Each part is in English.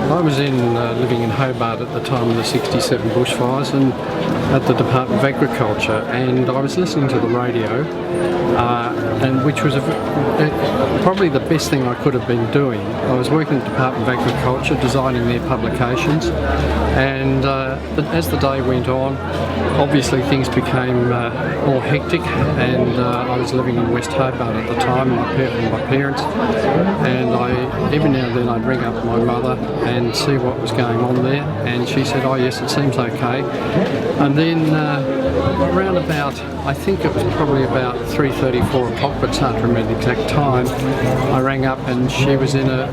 I was living in Hobart at the time of the '67 bushfires and at the Department of Agriculture, and I was listening to the radio, and which was probably the best thing I could have been doing. I was working at the Department of Agriculture, designing their publications, and as the day went on, obviously things became more hectic, and I was living in West Hobart at the time with my parents, and every now and then I'd ring up my mother and see what was going on there, and she said, "Oh yes, it seems okay." And then around about, I think it was probably about 3:30, 4 o'clock, but it's hard to remember the exact time, I rang up and she was in a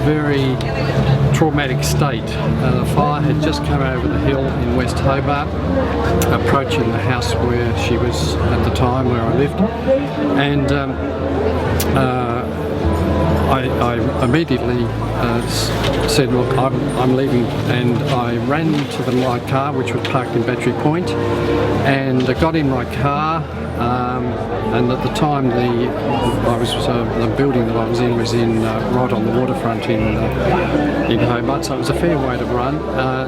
very traumatic state. The fire had just come over the hill in West Hobart, approaching the house where she was at the time, where I lived, and I immediately said, "Look, I'm leaving," and I ran to my car, which was parked in Battery Point, and I got in my car, and at the time the building that I was in was right on the waterfront in Hobart, so it was a fair way to run.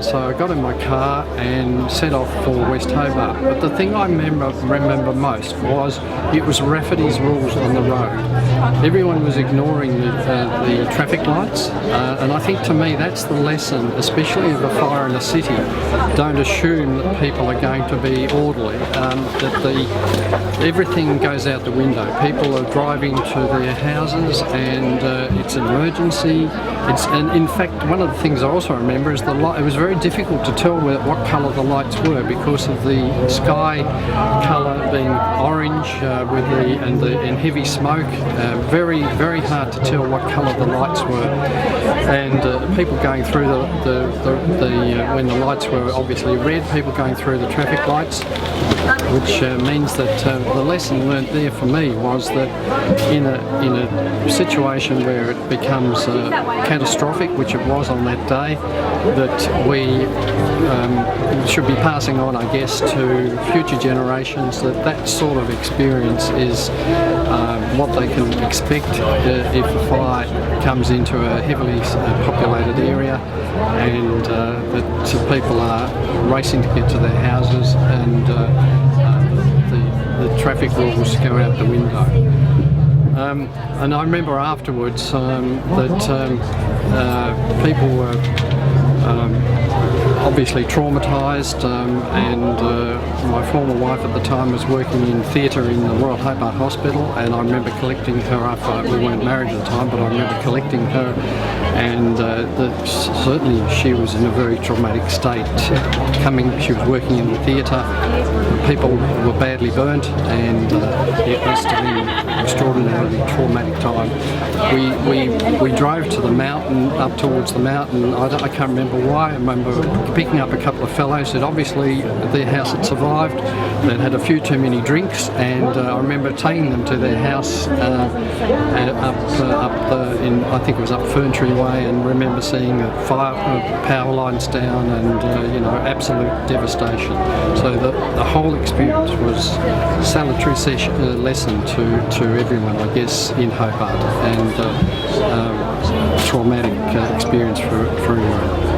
So I got in my car and set off for West Hobart. But the thing I remember most was it was Rafferty's rules on the road. Everyone was ignoring the traffic lights, and I think to me that's the lesson, especially of a fire in a city. Don't assume that people are going to be orderly, that everything goes out the window. People are driving to their houses, and it's an emergency. And in fact, one of the things I also remember is the light. It was very difficult to tell what colour the lights were because of the sky colour being orange and heavy smoke. Very, very hard to tell what colour the lights were, and people going through when the lights were obviously red, people going through the traffic lights, which means that the lesson learnt there for me was that in a situation where it becomes catastrophic, which it was on that day, that we should be passing on, I guess, to future generations that sort of experience is what they can expect if a fire comes into a heavily populated area, and that people are racing to get to their houses, and the traffic rules go out the window. And I remember afterwards that people were obviously traumatised, and my former wife at the time was working in theatre in the Royal Hobart Hospital, and I remember collecting her after we weren't married at the time, but I remember collecting her, and certainly she was in a very traumatic state. She was working in the theatre, people were badly burnt, and it must have been an extraordinarily traumatic time. We drove to the mountain, up towards the mountain. I can't remember why. I remember picking up a couple of fellows that obviously their house had survived. They'd had a few too many drinks, and I remember taking them to their house I think it was up Ferntree Way, and remember seeing power lines down, and absolute devastation. So the whole experience was a salutary lesson to everyone, I guess, in Hobart, and traumatic experience for everyone.